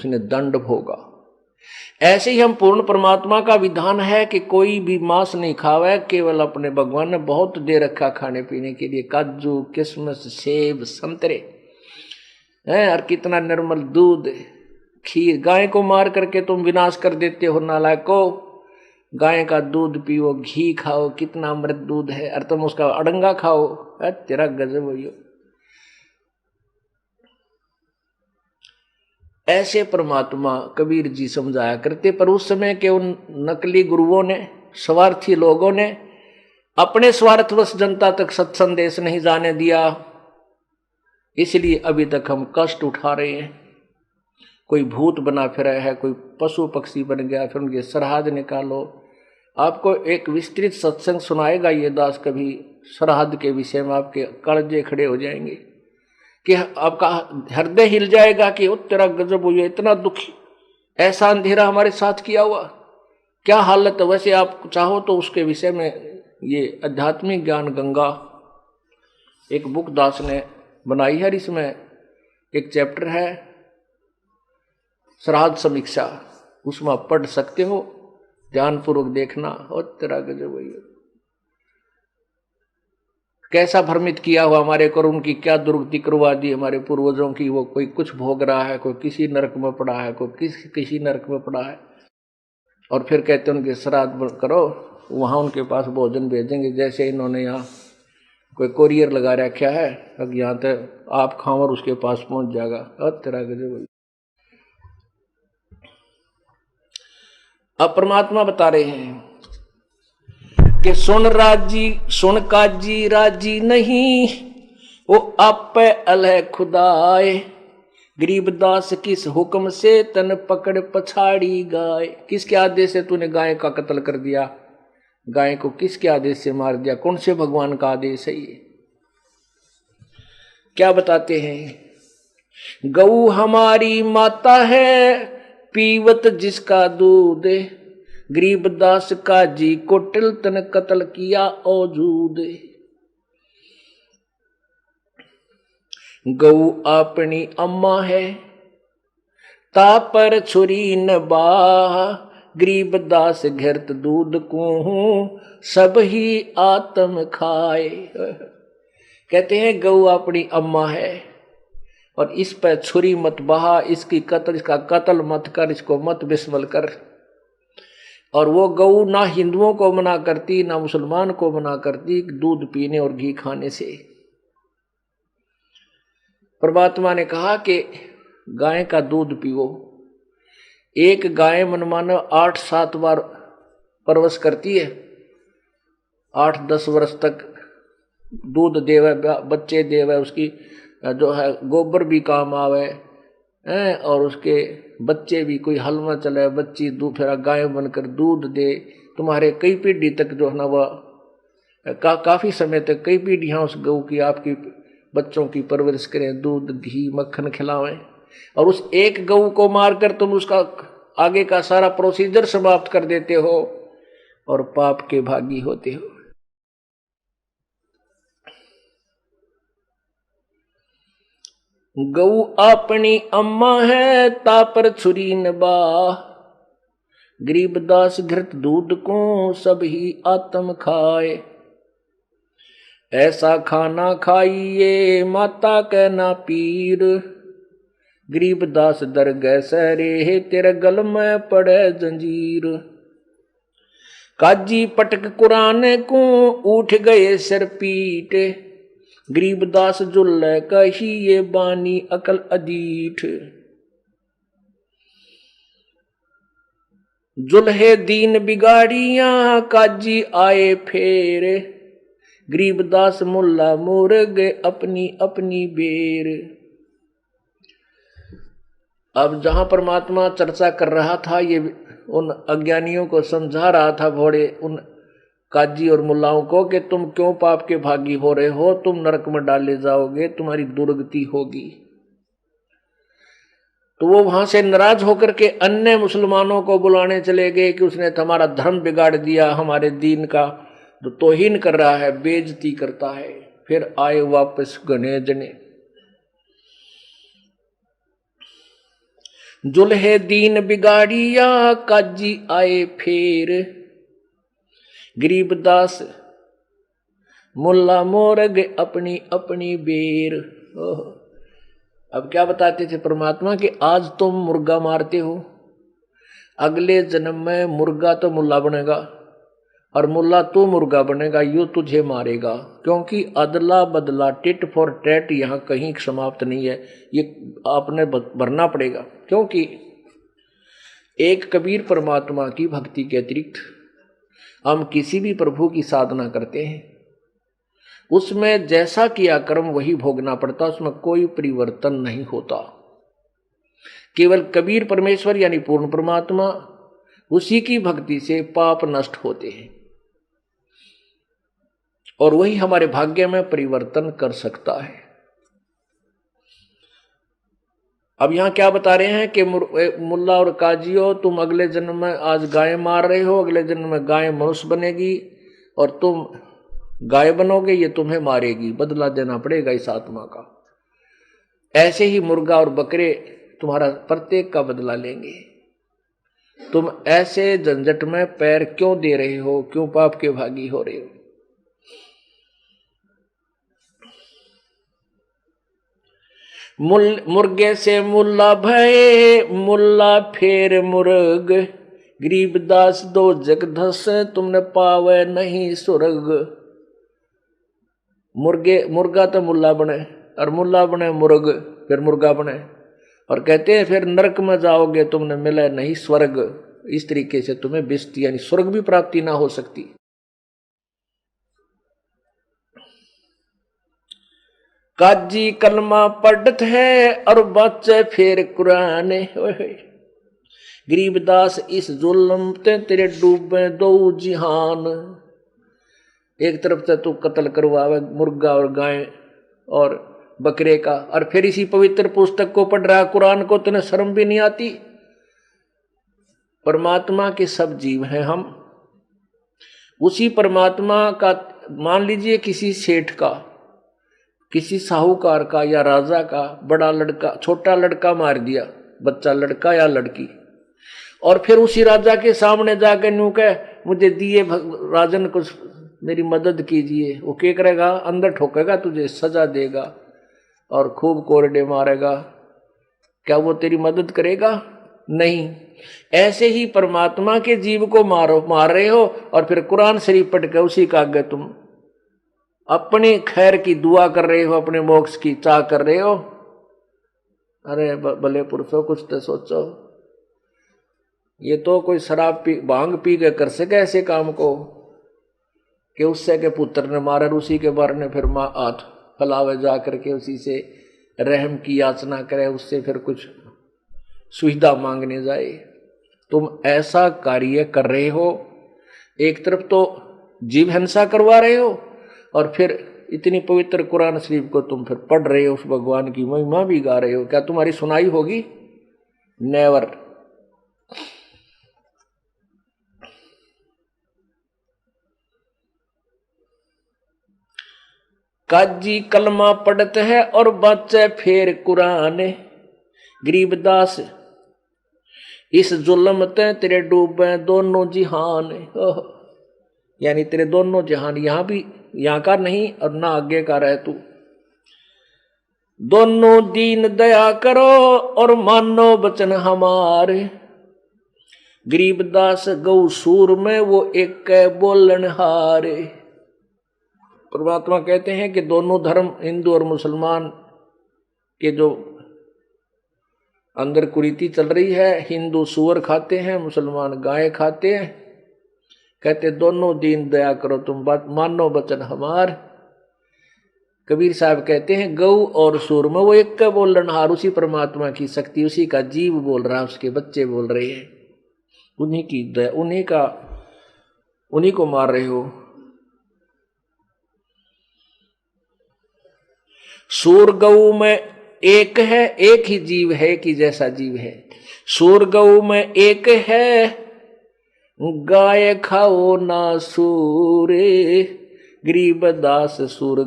उसने दंड भोगा। ऐसे ही हम पूर्ण परमात्मा का विधान है कि कोई भी मांस नहीं खावे, केवल अपने भगवान ने बहुत दे रखा खाने पीने के लिए, काजू किशमिश सेब संतरे हैं, और कितना निर्मल दूध खीर। गाय को मार करके तुम विनाश कर देते हो नालायको। गाय का दूध पियो, घी खाओ, कितना अमृत दूध है, और तुम उसका अड़ंगा खाओ, तेरा गजब हो। ऐसे परमात्मा कबीर जी समझाया करते, पर उस समय के उन नकली गुरुओं ने, स्वार्थी लोगों ने अपने स्वार्थवश जनता तक सत संदेश नहीं जाने दिया, इसलिए अभी तक हम कष्ट उठा रहे हैं। कोई भूत बना फिरा है, कोई पशु पक्षी बन गया, फिर उनके सरहद निकालो। आपको एक विस्तृत सत्संग सुनाएगा ये दास कभी सरहद के विषय में, आपके कलजे खड़े हो जाएंगे कि आपका हृदय हिल जाएगा कि ओ तेरा गजब हुई, इतना दुखी, ऐसा अंधेरा हमारे साथ किया हुआ, क्या हालत है। वैसे आप चाहो तो उसके विषय में ये आध्यात्मिक ज्ञान गंगा एक बुक दास ने बनाई है, इसमें एक चैप्टर है श्राद्ध समीक्षा, उसमें आप पढ़ सकते हो, ध्यानपूर्वक देखना। और तेरा गजब हुई, कैसा भ्रमित किया हुआ हमारे को, उनकी क्या दुर्गति करवा दी हमारे पूर्वजों की। वो कोई कुछ भोग रहा है, कोई किसी नरक में पड़ा है, कोई किसी नरक में पड़ा है, और फिर कहते हैं उनके श्राद्ध करो, वहां उनके पास भोजन भेजेंगे। जैसे इन्होंने यहाँ कोई कोरियर लगा रखा है, अब यहाँ तक आप खाओ और उसके पास पहुंच जाएगा। और तेरा गजब। अब परमात्मा बता रहे हैं कि सुन राजी सुन काजी राजी नहीं, वो आप अलह खुदाए, गरीबदास किस हुक्म से तन पकड़ पछाड़ी गाय। किसके आदेश से तूने गाय का कत्ल कर दिया, गाय को किसके आदेश से मार दिया, कौन से भगवान का आदेश है ये। क्या बताते हैं, गऊ हमारी माता है, पीवत जिसका दूध, गरीबदास का जी को टिलतन कत्ल किया औजूद। गऊ अपनी अम्मा है, ता पर छुरी न बाह, गरीबदास घृत दूध को सब ही आत्म खाए। कहते हैं गऊ अपनी अम्मा है और इस पर छुरी मत बहा, इसका कत्ल मत कर, इसको मत विस्मल कर। और वो गऊ ना हिंदुओं को मना करती, ना मुसलमान को मना करती दूध पीने और घी खाने से। परमात्मा ने कहा कि गाय का दूध पियो। एक गाय मनमानो 8-7 बार परवश करती है, 8-10 वर्ष तक दूध देवे, बच्चे देवे, उसकी जो है गोबर भी काम आवे, और उसके बच्चे भी, कोई हल में चले बच्ची दूध, फिर गाय बनकर दूध दे। तुम्हारे कई पीढ़ी तक जो है ना वह काफी समय तक कई पीढ़ियां उस गऊ की, आपकी बच्चों की परवरिश करें, दूध घी मक्खन खिलावें। और उस एक गऊ को मारकर तुम उसका आगे का सारा प्रोसीजर समाप्त कर देते हो और पाप के भागी होते हो। गऊ अपनी अम्मा है, ता पर छुरी न बाह, गरीबदास घृत दूध को सब ही आत्म खाए। ऐसा खाना खाइए माता के ना पीर, गरीबदास दरगह सरे तेरे गल में पड़े जंजीर। काजी पटक कुरान को उठ गए सिर पीट, गरीबदास जुल्ल कही ये बानी अकल अदीठ। जुल्हे दीन बिगाड़िया काजी आए फेर, गरीबदास मुल्ला मोर गए अपनी अपनी बेर। अब जहां परमात्मा चर्चा कर रहा था, ये उन अज्ञानियों को समझा रहा था, भोड़े उन काजी और मुल्लाओं को, कि तुम क्यों पाप के भागी हो रहे हो, तुम नरक में डाले जाओगे, तुम्हारी दुर्गति होगी। तो वो वहां से नाराज होकर के अन्य मुसलमानों को बुलाने चले गए कि उसने हमारा धर्म बिगाड़ दिया, हमारे दीन का तो तौहीन कर रहा है, बेइज्जती करता है। फिर आए वापस घने जने। जुल्हे दीन बिगाड़िया काजी आए फेर। गरीबदास मुल्ला मोरग अपनी अपनी बेर। अब क्या बताते थे परमात्मा कि आज तुम मुर्गा मारते हो, अगले जन्म में मुर्गा तो मुल्ला बनेगा और मुल्ला तो मुर्गा बनेगा, यो तुझे मारेगा। क्योंकि अदला बदला टिट फॉर टैट यहाँ कहीं समाप्त नहीं है, ये आपने भरना पड़ेगा। क्योंकि एक कबीर परमात्मा की भक्ति के अतिरिक्त हम किसी भी प्रभु की साधना करते हैं, उसमें जैसा किया कर्म वही भोगना पड़ता, उसमें कोई परिवर्तन नहीं होता। केवल कबीर परमेश्वर यानी पूर्ण परमात्मा, उसी की भक्ति से पाप नष्ट होते हैं और वही हमारे भाग्य में परिवर्तन कर सकता है। अब यहां क्या बता रहे हैं कि मुल्ला और काजियो, तुम अगले जन्म में आज गाय मार रहे हो, अगले जन्म में गाय मनुष्य बनेगी और तुम गाय बनोगे, ये तुम्हें मारेगी, बदला देना पड़ेगा इस आत्मा का। ऐसे ही मुर्गा और बकरे तुम्हारा प्रत्येक का बदला लेंगे। तुम ऐसे झंझट में पैर क्यों दे रहे हो, क्यों पाप के भागी हो रहे हो? मुर्गे से मुल्ला भये, मुल्ला फेर मुर्ग। गरीबदास दो जगधस, तुमने पावे नहीं सुरग। मुर्गा तो मुल्ला बने और मुल्ला बने मुर्ग, फिर मुर्गा बने और कहते हैं फिर नरक में जाओगे, तुमने मिला नहीं स्वर्ग। इस तरीके से तुम्हें बिस्ती यानी स्वर्ग भी प्राप्ति ना हो सकती। काजी कलमा पढ़त है और बच्चे फिर कुरान। गरीबदास इस जुल्म ते तेरे डूबे दो जिहान। एक तरफ से तू कत्ल करवावे मुर्गा और गाय और बकरे का, और फिर इसी पवित्र पुस्तक को पढ़ रहा, कुरान को, तुन्हें शर्म भी नहीं आती? परमात्मा के सब जीव हैं हम, उसी परमात्मा का मान लीजिए किसी सेठ का, किसी साहूकार का या राजा का बड़ा लड़का छोटा लड़का मार दिया, बच्चा लड़का या लड़की, और फिर उसी राजा के सामने जाकर न्यू कह मुझे दिए राजन कुछ मेरी मदद कीजिए, वो क्या करेगा? अंदर ठोकेगा, तुझे सजा देगा और खूब कोरडे मारेगा। क्या वो तेरी मदद करेगा? नहीं। ऐसे ही परमात्मा के जीव को मार रहे हो और फिर कुरान शरीफ पढ़ के उसी का आगे तुम अपनी खैर की दुआ कर रहे हो, अपने मोक्ष की चाह कर रहे हो। अरे भले पुरुषों, कुछ तो सोचो। ये तो कोई शराब पी भांग पी के कर सके ऐसे काम को कि उससे के पुत्र ने मारा, उसी के बारे में फिर माँ हाथ फैलावे जा करके उसी से रहम की याचना करे, उससे फिर कुछ सुविधा मांगने जाए। तुम ऐसा कार्य कर रहे हो, एक तरफ तो जीव हिंसा करवा रहे हो और फिर इतनी पवित्र कुरान शरीफ को तुम फिर पढ़ रहे हो, उस भगवान की महिमा भी गा रहे हो। क्या तुम्हारी सुनाई होगी? नेवर। काजी कलमा पढ़त है और बच्चे फेर कुरान। गरीबदास इस जुल्म ते तेरे डूबे दोनों जिहान। यानी तेरे दोनों जहान, यहां भी यहां का नहीं और ना आगे का रहे तू। दोनों दीन दया करो और मानो बचन हमारे। गरीबदास गौ सूर में वो एक बोलन हारे। परमात्मा कहते हैं कि दोनों धर्म, हिंदू और मुसलमान के जो अंदर कुरीति चल रही है, हिंदू सूअर खाते हैं, मुसलमान गाय खाते हैं। कहते दोनों दीन दया करो, तुम बात मानो बचन हमार। कबीर साहब कहते हैं गौ और सूर में वो एक का बोलनहार, उसी परमात्मा की शक्ति, उसी का जीव बोल रहा है, उसके बच्चे बोल रहे हैं, उन्हीं की दया, उन्हीं को मार रहे हो। सूर गऊ में एक है, एक ही जीव है कि जैसा जीव है। सूर गऊ में एक है, गाय खाओ ना सूरे। गरीबदास सूर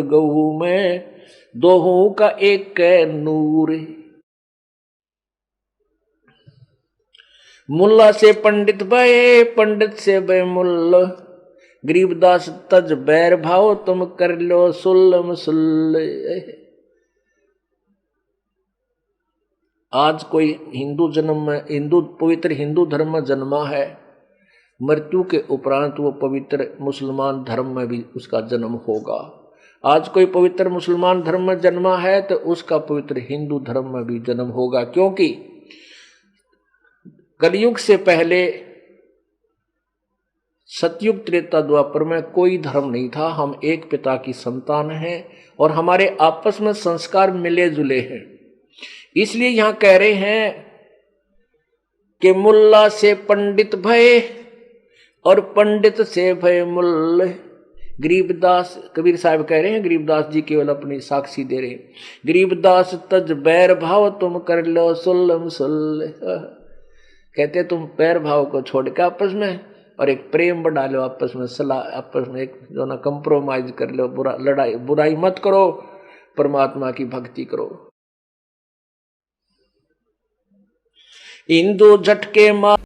गऊ में दोहों का एक नूर। मुल्ला से पंडित भय, पंडित से भय मुल्ला, गरीबदास तज बैर भाव, तुम कर लो सुल्लम सुल्ल। आज कोई हिंदू जन्म में, हिंदू पवित्र हिंदू धर्म में जन्मा है, मृत्यु के उपरांत वो पवित्र मुसलमान धर्म में भी उसका जन्म होगा। आज कोई पवित्र मुसलमान धर्म में जन्मा है तो उसका पवित्र हिंदू धर्म में भी जन्म होगा, क्योंकि कलयुग से पहले सतयुग त्रेता द्वापर में कोई धर्म नहीं था। हम एक पिता की संतान हैं और हमारे आपस में संस्कार मिले जुले हैं। इसलिए यहां कह रहे हैं कि मुल्ला से पंडित भय और पंडित से भय मुल्ला। गरीबदास, कबीर साहब कह रहे हैं, गरीबदास जी केवल अपनी साक्षी दे रहे हैं। गरीबदास तज बैर भाव, तुम कर लो सुल्लम सुल्ल। कहते तुम पैर भाव को छोड़ के आपस में और एक प्रेम बढ़ा लो, आपस में सलाह, आपस में एक जो ना कंप्रोमाइज कर लो, बुराई मत करो, परमात्मा की भक्ति करो। हिंदू झटके मार